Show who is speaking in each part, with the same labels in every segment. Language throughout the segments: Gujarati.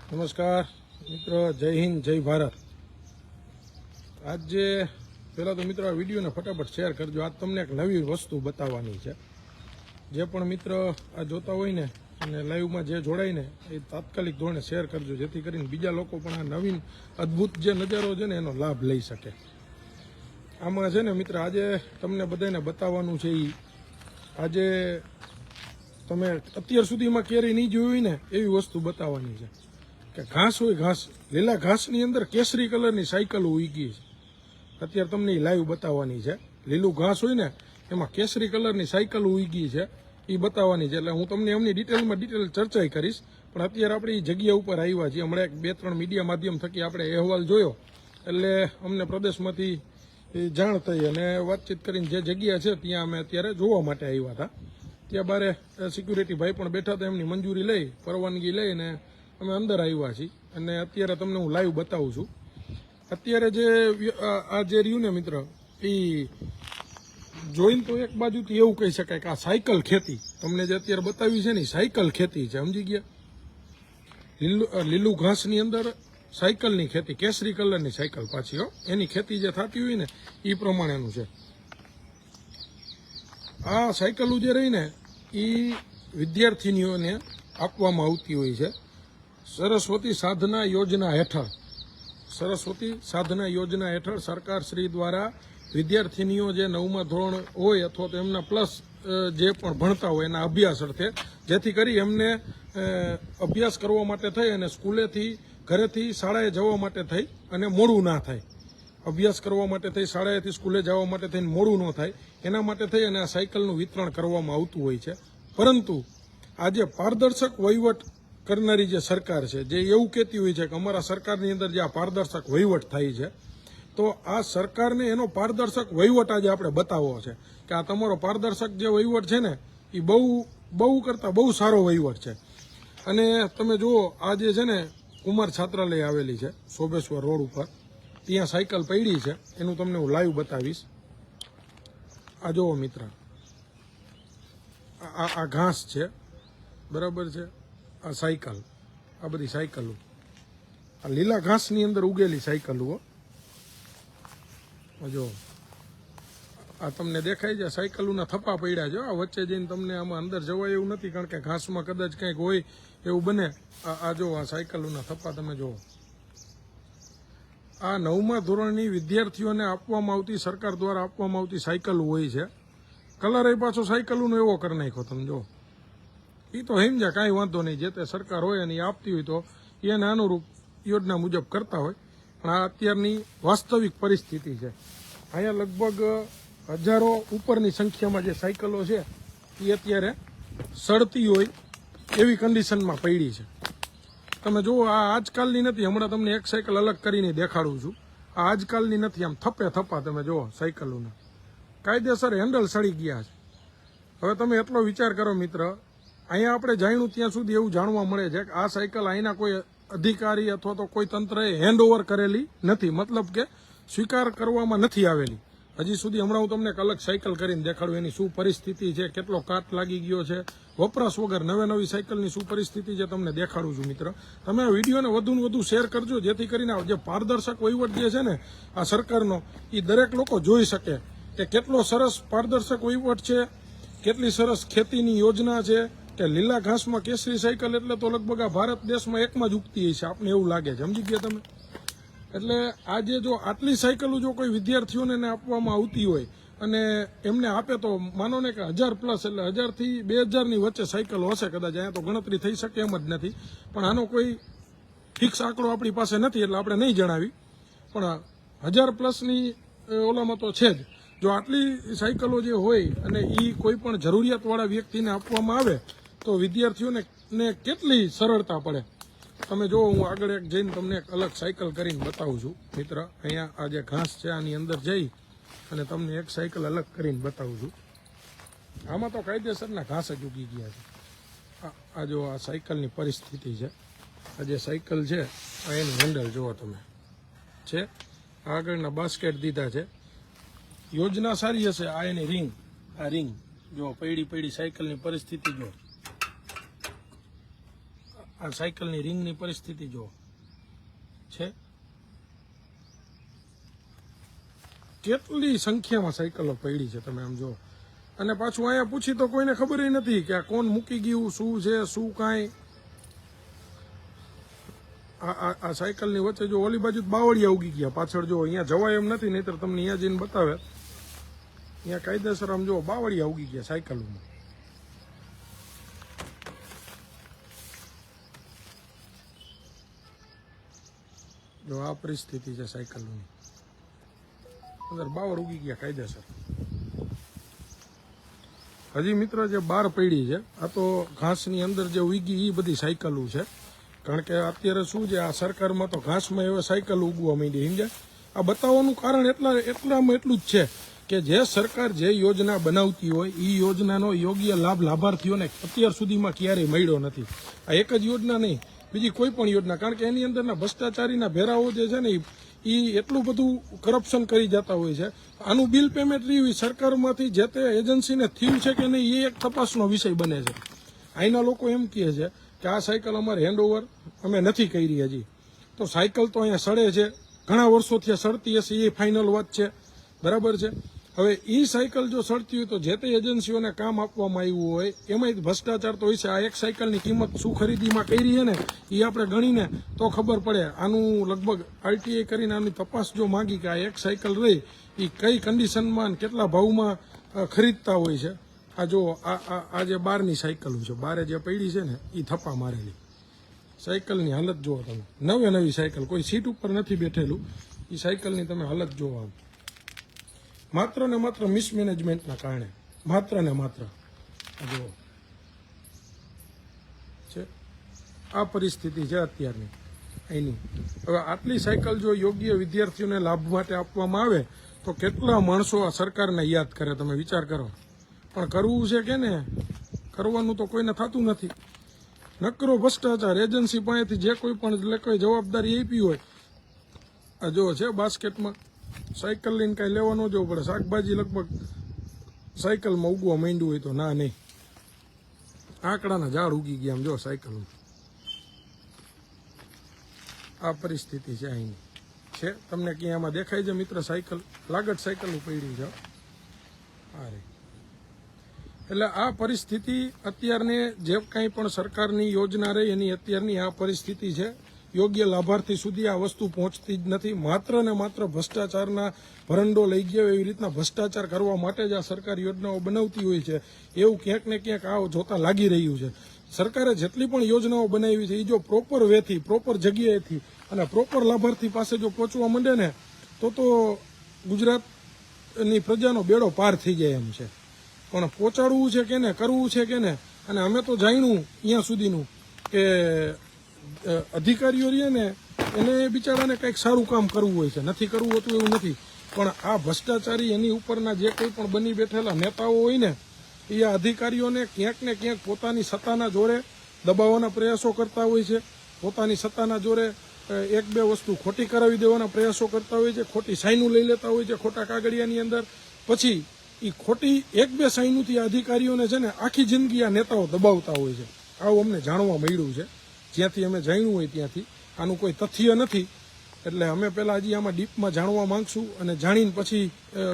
Speaker 1: નમસ્કાર મિત્રો, જય હિન્દ, જય ભારત. આજે પહેલાં તો મિત્રો આ વિડીયોને ફટાફટ શેર કરજો. આજ તમને એક નવી વસ્તુ બતાવવાની છે. જે પણ મિત્ર આ જોતા હોય ને અને લાઈવમાં જે જોડાય ને એ તાત્કાલિક ધોરણે શેર કરજો, જેથી કરીને બીજા લોકો પણ આ નવીન અદ્ભુત જે નજારો છે ને એનો લાભ લઈ શકે. આમાં છે ને મિત્ર, આજે તમને બધાને બતાવવાનું છે. આજે તમે અત્યાર સુધીમાં ક્યારેય નહીં જોયું હોય ને એવી વસ્તુ બતાવવાની છે કે ઘાસ હોય, ઘાસ, લીલા ઘાસની અંદર કેસરી કલરની સાયકલો ઉગી છે. અત્યારે તમને એ લાઈવ બતાવવાની છે. લીલું ઘાસ હોય ને એમાં કેસરી કલરની સાયકલો ઉગી છે, એ બતાવવાની છે. એટલે હું તમને એમની ડિટેલ ચર્ચા કરીશ. પણ અત્યારે આપણે એ જગ્યા ઉપર આવ્યા છીએ. હમણાં 2-3 મીડિયા માધ્યમ થકી આપણે અહેવાલ જોયો, એટલે અમને પ્રદેશમાંથી જાણ થઈ અને વાતચીત કરીને જે જગ્યા છે ત્યાં અમે અત્યારે જોવા માટે આવ્યા હતા. ત્યાં બારે સિક્યુરિટી ભાઈ પણ બેઠા હતા. એમની મંજૂરી લઈ, પરવાનગી લઈને અમે અંદર આવ્યા છીએ અને અત્યારે તમને હું લાઈવ બતાવું છું. અત્યારે જે આ જે રહ્યું ને મિત્ર, એ જોઈને તો એક બાજુથી એવું કહી શકાય કે આ સાયકલ ખેતી તમને જે અત્યારે બતાવી છે ને સાયકલ ખેતી છે. સમજી ગયા? લીલું ઘાસની અંદર સાયકલની ખેતી, કેસરી કલરની સાયકલ પાછી એની ખેતી જે થતી હોય ને એ પ્રમાણેનું છે. આ સાયકલો જે રહી ને એ વિદ્યાર્થીનીઓને આપવામાં આવતી હોય છે સરસ્વતી સાધના યોજના હેઠળ. સરસ્વતી સાધના યોજના હેઠળ સરકાર શ્રી દ્વારા વિદ્યાર્થીનીઓ જે 9મા ધોરણ હોય અથવા તો એમના પ્લસ જે પણ ભણતા હોય એના અભ્યાસ અર્થે, જેથી કરી એમને અભ્યાસ કરવા માટે થઈ અને સ્કૂલેથી, ઘરેથી શાળાએ જવા માટે થઈ અને મોડું ના થાય. અભ્યાસ કરવા માટે થઈ, શાળાએથી સ્કૂલે જવા માટે થઈને મોડું ન થાય એના માટે થઈ અને આ સાયકલનું વિતરણ કરવામાં આવતું હોય છે. પરંતુ આજે પારદર્શક વહીવટ કરનારી જે સરકાર છે, જે એવું કહેતી હોય છે કે અમારા સરકારની અંદર જે આ પારદર્શક વહીવટ થાય છે, તો આ સરકારને એનો પારદર્શક વહીવટ આજે આપણે બતાવવો છે કે આ તમારો પારદર્શક જે વહીવટ છે ને એ બહુ કરતાં બહુ સારો વહીવટ છે. અને તમે જુઓ, આ જે છે ને કુમાર છાત્રાલય આવેલી છે શોભેશ્વર રોડ ઉપર, ત્યાં સાયકલ પડી છે. એનું તમને હું લાઈવ બતાવીશ. આ જુઓ મિત્ર, આ ઘાસ છે, બરાબર છે. આ સાયકલ, આ બધી સાયકલો આ લીલા ઘાસની અંદર ઉગેલી સાયકલો. જો આ તમને દેખાય છે, સાયકલોના થપ્પા પડ્યા છે. આ વચ્ચે જઈને તમને આમાં અંદર જવાય એવું નથી, કારણ કે ઘાસમાં કદાચ કંઈક હોય એવું બને. આ જો આ સાયકલોના થપ્પા તમે જુઓ. આ 9મા ધોરણની વિદ્યાર્થીઓને આપવામાં આવતી, સરકાર દ્વારા આપવામાં આવતી સાયકલો હોય છે. કલર એ પાછો સાયકલોનો એવો કરી નાખ્યો તમે જો. એ તો સમજ્યા, કાંઈ વાંધો નહીં. જે તે સરકાર હોય અને એ આપતી હોય તો એને અનુરૂપ યોજના મુજબ કરતા હોય. પણ આ અત્યારની વાસ્તવિક પરિસ્થિતિ છે. અહીંયા લગભગ હજારો ઉપરની સંખ્યામાં જે સાયકલો છે એ અત્યારે સડતી હોય એવી કન્ડિશનમાં પડી છે. તમે જુઓ, આ આજકાલની નથી. હમણાં તમને એક સાયકલ અલગ કરીને દેખાડું છું. આ આજકાલની નથી. આમ થપ્પા તમે જુઓ સાયકલોના કાયદેસર હેન્ડલ સડી ગયા છે. હવે તમે એટલો વિચાર કરો મિત્ર, અહીંયા આપણે જાણ્યું ત્યાં સુધી એવું જાણવા મળે છે કે આ સાયકલ અહીંના કોઈ અધિકારી અથવા તો કોઈ તંત્રએ હેન્ડઓવર કરેલી નથી, મતલબ કે સ્વીકાર કરવામાં નથી આવેલી હજી સુધી. હમણાં હું તમને એક અલગ સાયકલ કરીને દેખાડું, એની શું પરિસ્થિતિ છે, કેટલો કાટ લાગી ગયો છે, વપરાશ વગર નવી સાયકલની શું પરિસ્થિતિ છે તમને દેખાડું છું. મિત્ર, તમે આ વિડીયોને વધુ શેર કરજો, જેથી કરીને જે પારદર્શક વહીવટ જે છે ને આ સરકારનો, એ દરેક લોકો જોઈ શકે કે કેટલો સરસ પારદર્શક વહીવટ છે, કેટલી સરસ ખેતીની યોજના છે. કે લીલા ઘાસમાં કેસરી સાયકલ એટલે તો લગભગ આ ભારત દેશમાં એકમાં જ ઉગતી હશે, આપણે એવું લાગે છે. સમજી ગયા તમે? એટલે આજે જો આટલી સાયકલો જો કોઈ વિદ્યાર્થીઓને આપવામાં આવતી હોય અને એમને આપે તો માનો ને કે 1000+ એટલે 1000થી 2000ની વચ્ચે સાયકલો હશે કદાચ. અહીંયા તો ગણતરી થઈ શકે એમ જ નથી, પણ આનો કોઈ ફિક્સ આંકડો આપણી પાસે નથી એટલે આપણે નહીં જણાવી. પણ 1000+ની ઓલામાં તો છે જ. જો આટલી સાયકલો જે હોય અને એ કોઈ પણ જરૂરિયાતવાળા વ્યક્તિને આપવામાં આવે તો વિદ્યાર્થીઓને કેટલી સરળતા પડે. તમે જો, હું આગળ એક જઈને તમને એક અલગ સાયકલ કરીને બતાવું છું મિત્ર. અહીંયા આ જે ઘાસ છે આની અંદર જઈ અને તમને એક સાયકલ અલગ કરીને બતાવું છું. આમાં તો કાયદેસરના ઘાસ જ ઉગી ગયા છે. આ જો આ સાયકલની પરિસ્થિતિ છે. આ જે સાયકલ છે આ એનું હેન્ડલ જુઓ તમે છે, આગળના બાસ્કેટ દીધા છે. યોજના સારી હશે. આ એની રિંગ, આ રિંગ જો પડી સાયકલની પરિસ્થિતિ જો. આ સાયકલની રિંગની પરિસ્થિતિ જો છે, કેટલી સંખ્યામાં સાયકલો પડી છે તમે આમ જો. અને પાછું અહીંયા પૂછી તો કોઈને ખબર નથી કે આ કોણ મૂકી ગયું, શું છે, શું કાંઈ. આ સાયકલની વચ્ચે જો ઓલી બાજુ બાવળિયા ઉગી ગયા પાછળ, જો અહીંયા જવાય એમ નથી, નહીતર તમને અહીંયા જઈને બતાવે. અહીંયા કાયદેસર આમ જો બાવળિયા ઉગી ગયા સાયકલોમાં. જો આ પરિસ્થિતિ છે સાયકલોની, અંદર બાવળ ઉગી ગયા કાયદેસર. હજી મિત્ર જે બહાર પડી છે આ તો ઘાસની અંદર જે ઉગી એ બધી સાયકલો છે. કારણ કે અત્યારે શું છે, આ સરકારમાં તો ઘાસમાં એવા સાયકલ ઉગવા માંડી. સમજ્યા? આ બતાવવાનું કારણ એટલામાં એટલું જ છે કે જે સરકાર જે યોજના બનાવતી હોય એ યોજનાનો યોગ્ય લાભ લાભાર્થીઓને અત્યાર સુધીમાં ક્યારેય મળ્યો નથી. આ એક જ યોજના નહીં, બીજી કોઈ પણ યોજના. કારણ કે એની અંદરના ભ્રષ્ટાચારીના ભેરાઓ જે છે ને એ એટલું બધું કરપ્શન કરી જતા હોય છે. આનું બિલ પેમેન્ટ રહ્યું સરકારમાંથી જે તે એજન્સીને થયું છે કે નહીં એ એક તપાસનો વિષય બને છે. અહીંના લોકો એમ કહે છે કે આ સાયકલ અમારે હેન્ડઓવર અમે નથી કરી હજી. તો સાયકલ તો અહીંયા સડે છે, ઘણા વર્ષોથી સડતી હશે, એ ફાઇનલ વાત છે, બરાબર છે. હવે એ સાયકલ જો સડતી હોય તો જે તે એજન્સીઓને કામ આપવામાં આવ્યું હોય એમાં ભ્રષ્ટાચાર તો હોય છે. આ એક સાયકલની કિંમત શું ખરીદીમાં કરી છે ને એ આપણે ગણીને તો ખબર પડે. આનું લગભગ આરટીઆઈ કરીને આની તપાસ જો માંગી કે આ એક સાયકલ રહી એ કઈ કન્ડિશનમાં કેટલા ભાવમાં ખરીદતા હોય છે. આ જો આ જે બારની સાયકલો છે, બારે જે પડી છે ને એ થપ્પા મારેલી સાયકલની હાલત જુઓ તમે. નવી સાયકલ, કોઈ સીટ ઉપર નથી બેઠેલું. એ સાયકલની તમે હાલત જુઓ આમ, માત્ર ને માત્ર મિસમેનેજમેન્ટના કારણે, માત્ર ને માત્ર જુઓ છે. આ પરિસ્થિતિ છે અત્યારની અહીંની. હવે આટલી સાયકલ જો યોગ્ય વિદ્યાર્થીઓને લાભ માટે આપવામાં આવે તો કેટલા માણસો આ સરકારને યાદ કરે, તમે વિચાર કરો. પણ કરવું છે કે ને કરવાનું તો કોઈને થતું નથી. નકરો ભ્રષ્ટાચાર, એજન્સી પાસેથી જે કોઈ પણ કોઈ જવાબદારી આપી હોય. આ જો છે બાસ્કેટમાં સાયકલ લઈને કાંઈ લેવા ન જવું પડે. શાકભાજી લગભગ સાયકલમાં ઉગવા માંડ્યું હોય તો ના નહીં, આંકડાના ઝાડ ઉગી ગયા આમ જો સાયકલ. આ પરિસ્થિતિ છે અહીંની છે. તમને ક્યાં આમાં દેખાય છે મિત્ર સાયકલ? લાગત સાયકલ પડી છે. હા રે. એટલે આ પરિસ્થિતિ અત્યારને જે કાંઈ પણ સરકારની યોજના રહી એની અત્યારની આ પરિસ્થિતિ છે. યોગ્ય લાભાર્થી સુધી આ વસ્તુ પહોંચતી જ નથી. માત્ર ને માત્ર ભ્રષ્ટાચારના ભરંડો લઈ ગયો એવી રીતના ભ્રષ્ટાચાર કરવા માટે જ આ સરકાર યોજનાઓ બનાવતી હોય છે એવું ક્યાંક ને ક્યાંક આ જોતા લાગી રહ્યું છે. સરકારે જેટલી પણ યોજનાઓ બનાવી છે એ જો પ્રોપર વેથી, પ્રોપર જગ્યાએથી અને પ્રોપર લાભાર્થી પાસે જો પહોંચવા માંડે ને તો ગુજરાતની પ્રજાનો બેડો પાર થઈ જાય એમ છે. પણ પહોંચાડવું છે કે ને કરવું છે કે ને. અને અમે તો જાણ્યું અહીંયા સુધીનું કે અધિકારીઓ રહે ને એને બિચારાને કંઈક સારું કામ કરવું હોય છે, નથી કરવું હોતું એવું નથી. પણ આ ભ્રષ્ટાચારી એની ઉપરના જે કંઈ પણ બની બેઠેલા નેતાઓ હોય ને એ આ અધિકારીઓને ક્યાંક ને ક્યાંક પોતાની સત્તાના જોરે દબાવવાના પ્રયાસો કરતા હોય છે. પોતાની સત્તાના જોરે એક બે વસ્તુ ખોટી કરાવી દેવાના પ્રયાસો કરતા હોય છે. ખોટી સાઈનું લઈ લેતા હોય છે ખોટા કાગળિયાની અંદર. પછી એ ખોટી એક બે સાઈનુંથી અધિકારીઓને છે ને આખી જિંદગી આ નેતાઓ દબાવતા હોય છે. આવું અમને જાણવા મળ્યું છે, જ્યાંથી અમે જાણ્યું હોય ત્યાંથી. આનું કોઈ તથ્ય નથી એટલે અમે પહેલાં હજી આમાં ડીપમાં જાણવા માંગશું અને જાણીને પછી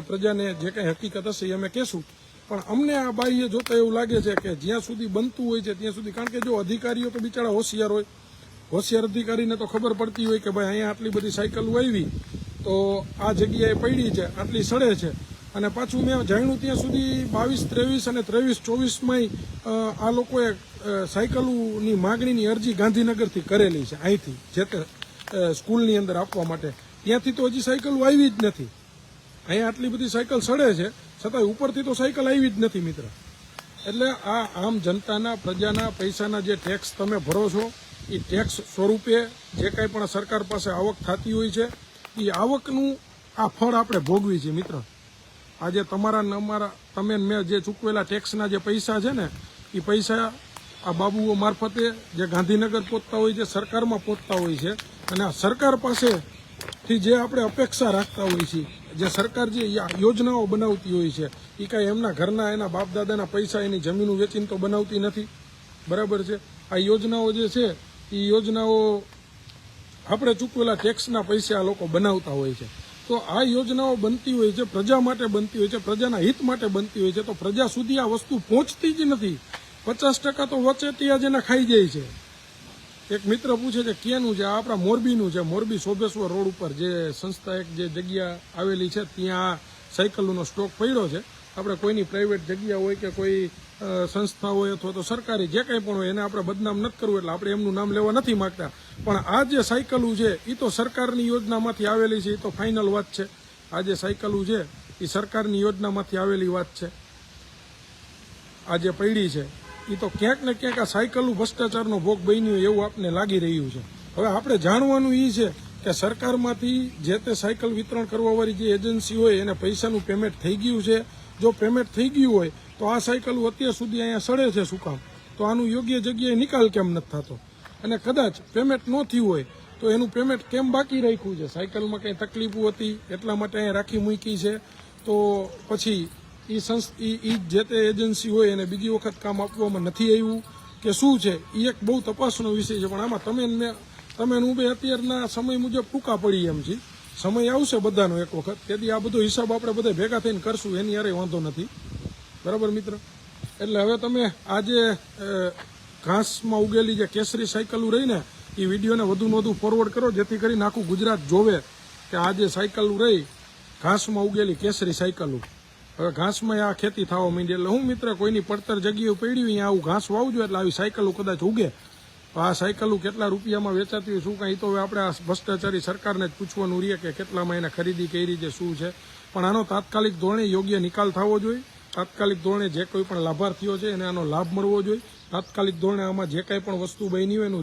Speaker 1: પ્રજાને જે કંઈ હકીકત હશે એ અમે કહેશું. પણ અમને આ બારીએ જોતા એવું લાગે છે કે જ્યાં સુધી બનતું હોય છે ત્યાં સુધી, કારણ કે જો અધિકારીઓ તો બિચારા હોશિયાર હોય, હોશિયાર અધિકારીને તો ખબર પડતી હોય કે ભાઈ અહીંયા આટલી બધી સાયકલો આવી તો આ જગ્યાએ પડી છે, આટલી સડે છે. અને પાછું મેં જાણ્યું ત્યાં સુધી 22, 23 અને 23, 24માં આ લોકોએ સાયકલોની માગણીની અરજી ગાંધીનગરથી કરેલી છે, અહીંથી જે તે સ્કૂલની અંદર આપવા માટે. ત્યાંથી તો હજી સાયકલો આવી જ નથી. અહીંયા આટલી બધી સાયકલ સડે છે છતાંય ઉપરથી તો સાયકલ આવી જ નથી મિત્ર. એટલે આ આમ જનતાના પ્રજાના પૈસાના જે ટેક્સ તમે ભરો છો એ ટેક્સ સ્વરૂપે જે કાંઈ પણ સરકાર પાસે આવક થતી હોય છે એ આવકનું આ ફળ આપણે ભોગવી છે મિત્ર. આજે તમારા અમારા તમે મેં જે ચૂકવેલા ટેક્સના જે પૈસા છે ને એ પૈસા આ બાબુઓ મારફતે જે ગાંધીનગર પહોંચતા હોય છે, સરકારમાં પહોંચતા હોય છે. અને આ સરકાર પાસેથી જે આપણે અપેક્ષા રાખતા હોઈએ છીએ, જે સરકાર જે યોજનાઓ બનાવતી હોય છે એ કાંઈ એમના ઘરના એના બાપ દાદાના પૈસા એની જમીનો વેચીને તો બનાવતી નથી, બરાબર છે. આ યોજનાઓ જે છે એ યોજનાઓ આપણે ચૂકવેલા ટેક્સના પૈસે આ લોકો બનાવતા હોય છે. તો આ યોજનાઓ બનતી હોય છે, પ્રજા માટે બનતી હોય છે, પ્રજાના હિત માટે બનતી હોય છે, તો પ્રજા સુધી આ વસ્તુ પહોંચતી જ નથી. 50% તો વચેટિયા જેને ખાઈ જાય છે. એક મિત્ર પૂછે છે ક્યાંનું છે? આ આપણા મોરબીનું છે. મોરબી શોભેશ્વર રોડ ઉપર જે સંસ્થા એક જે જગ્યા આવેલી છે ત્યાં આ સાયકલોનો સ્ટોક પડ્યો છે. આપણે કોઈની પ્રાઇવેટ જગ્યા હોય કે કોઈ સંસ્થા હોય અથવા તો સરકારી જે કંઈ પણ હોય એને આપણે બદનામ નથી કરવું, એટલે આપણે એમનું નામ લેવા નથી માંગતા. પણ આ જે સાયકલો છે એ તો સરકારની યોજનામાંથી આવેલી છે, એ તો ફાઇનલ વાત છે. આ જે સાયકલો છે એ સરકારની યોજનામાંથી આવેલી વાત છે. આ જે પડી છે એ તો ક્યાંક ને ક્યાંક આ સાયકલો ભ્રષ્ટાચારનો ભોગ બન્યું એવું આપને લાગી રહ્યું છે. હવે આપણે જાણવાનું એ છે કે સરકારમાંથી જે તે સાયકલ વિતરણ કરવાવાળી જે એજન્સી હોય એને પૈસાનું પેમેન્ટ થઈ ગયું છે. જો પેમેન્ટ થઈ ગયું હોય તો આ સાયકલો અત્યાર સુધી અહીંયા સડે છે શું કામ? તો આનું યોગ્ય જગ્યાએ નિકાલ કેમ નથી થતો? અને કદાચ પેમેન્ટ ન થયું હોય તો એનું પેમેન્ટ કેમ બાકી રાખ્યું છે? સાયકલમાં કંઈ તકલીફો હતી એટલા માટે અહીંયા રાખી મૂકી છે. તો પછી એ જે તે એજન્સી હોય એને બીજી વખત કામ આપવામાં નથી આવ્યું કે શું છે? એ એક બહુ તપાસનો વિષય છે. પણ આમાં તમે હું બે અત્યારના સમય મુજબ ટૂંકા પડી એમ છીએ. સમય આવશે બધાનો એક વખત, તેથી આ બધો હિસાબ આપણે બધા ભેગા થઈને કરશું, એની યારે વાંધો નથી. બરાબર મિત્ર? એટલે હવે તમે આ જે ઘાસમાં ઉગેલી જે કેસરી સાયકલો રહીને એ વિડીયોને વધુને વધુ ફોરવર્ડ કરો, જેથી કરીને આખું ગુજરાત જોવે કે આ જે સાયકલો રહી ઘાસમાં ઉગેલી કેસરી સાયકલો. હવે ઘાસમાં આ ખેતી થવા માંડી. એટલે હું મિત્ર કોઈની પડતર જગ્યાએ પડ્યું અહીંયા આવું ઘાસ વાવજો એટલે આવી સાયકલો કદાચ ઉગે. આ સાયકલો કેટલા રૂપિયામાં વેચાતી હોય શું કાંઈ તો હવે આપણે આ ભ્રષ્ટાચારી સરકારને જ પૂછવાનું રહીએ કે કેટલામાં એને ખરીદી કરી છે શું છે. પણ આનો તાત્કાલિક ધોરણે યોગ્ય નિકાલ થવો જોઈએ. તાત્કાલિક ધોરણે જે કોઈ પણ લાભાર્થીઓ છે એને આનો લાભ મળવો જોઈએ. તાત્કાલિક ધોરણે આમાં જે કાંઈ પણ વસ્તુ બની હોય એનું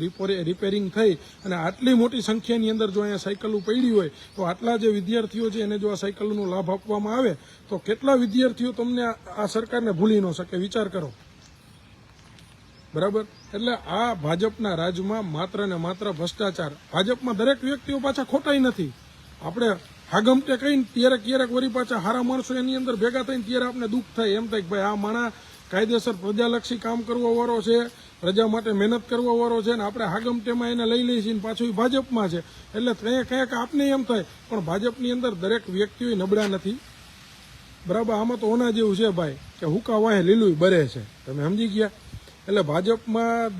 Speaker 1: રિપેરિંગ થઈ અને આટલી મોટી સંખ્યાની અંદર જો અહીંયા સાયકલો પડી હોય તો આટલા જે વિદ્યાર્થીઓ છે એને જો આ સાયકલોનો લાભ આપવામાં આવે તો કેટલા વિદ્યાર્થીઓ તમને આ સરકારને ભૂલી ન શકે? વિચાર કરો. બરાબર? એટલે આ ભાજપના રાજમાં માત્ર ને માત્ર ભ્રષ્ટાચાર. ભાજપમાં દરેક વ્યક્તિઓ પાછા ખોટાઈ નથી. આપણે હાગમટે કહીને ક્યારેક વળી પાછા હારા માણસો એની અંદર ભેગા થઈને ત્યારે આપણે દુઃખ થાય. એમ થાય કે ભાઈ આ માણસ કાયદેસર પ્રજાલક્ષી કામ કરવા વાળો છે, પ્રજા માટે મહેનત કરવા વાળો છે, ને આપણે હાગમટેમાં એને લઈ લઈએ છીએ પાછું એ ભાજપમાં છે. એટલે કંઈક આપને એમ થાય પણ ભાજપની અંદર દરેક વ્યક્તિઓ નબળા નથી. બરાબર? આમાં તો ઓના જેવું છે ભાઈ કે હુકા વાહે લીલું બરે છે. તમે સમજી ગયા? એટલે ભાજપમાં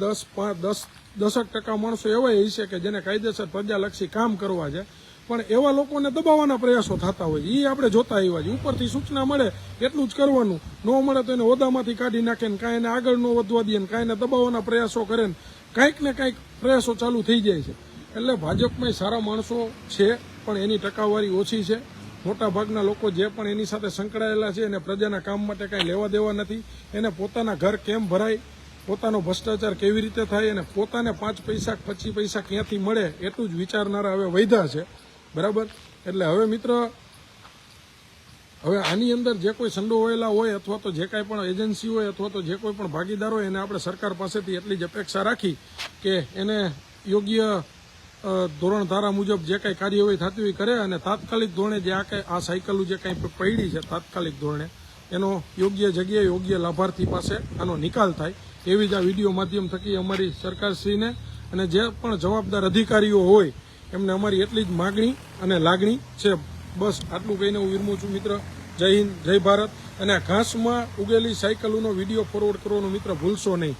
Speaker 1: 10% માણસો એવા છે કે જેને કાયદેસર પ્રજાલક્ષી કામ કરવા છે, પણ એવા લોકોને દબાવવાના પ્રયાસો થતા હોય છે. એ આપણે જોતા આવ્યા છીએ. ઉપરથી સૂચના મળે એટલું જ કરવાનું, ન મળે તો એને હોદ્દામાંથી કાઢી નાખે ને કાંઈ એને આગળ ન વધવા દે ને કાંઈ એને દબાવવાના પ્રયાસો કરે ને કાંઈક ને કાંઈક પ્રયાસો ચાલુ થઈ જાય છે. એટલે ભાજપમાં સારા માણસો છે પણ એની ટકાવારી ઓછી છે. મોટાભાગના લોકો જે પણ એની સાથે સંકળાયેલા છે એને પ્રજાના કામ માટે કાંઈ લેવા દેવા નથી. એને પોતાના ઘર કેમ ભરાય, પોતાનો ભ્રષ્ટાચાર કેવી રીતે થાય અને પોતાને 5 પૈસા 25 પૈસા ક્યાંથી મળે એટલું જ વિચારનારા હવે વૈધા છે. બરાબર? એટલે હવે મિત્ર હવે આની અંદર જે કોઈ સંડોવાયેલા હોય અથવા તો જે કાંઈ પણ એજન્સી હોય અથવા તો જે કોઈ પણ ભાગીદાર હોય એને આપણે સરકાર પાસેથી એટલી જ અપેક્ષા રાખી કે એને યોગ્ય ધોરણ ધારા મુજબ જે કાંઈ કાર્યવાહી થતી હોય કરે અને તાત્કાલિક ધોરણે જે આ સાયકલો જે કાંઈ પડી છે તાત્કાલિક ધોરણે એનો યોગ્ય જગ્યાએ યોગ્ય લાભાર્થી પાસે આનો નિકાલ થાય એવી જ આ વિડીયો માધ્યમ થકી અમારી સરકારશ્રીને અને જે પણ જવાબદાર અધિકારીઓ હોય એમને અમારી એટલી જ માગણી અને લાગણી છે. બસ આટલું કહીને હું વિરમું છું મિત્ર. જય હિન્દ, જય ભારત. અને ઘાસમાં ઉગેલી સાયકલોનો વિડીયો ફોરવર્ડ કરવાનો મિત્ર ભૂલશો નહીં.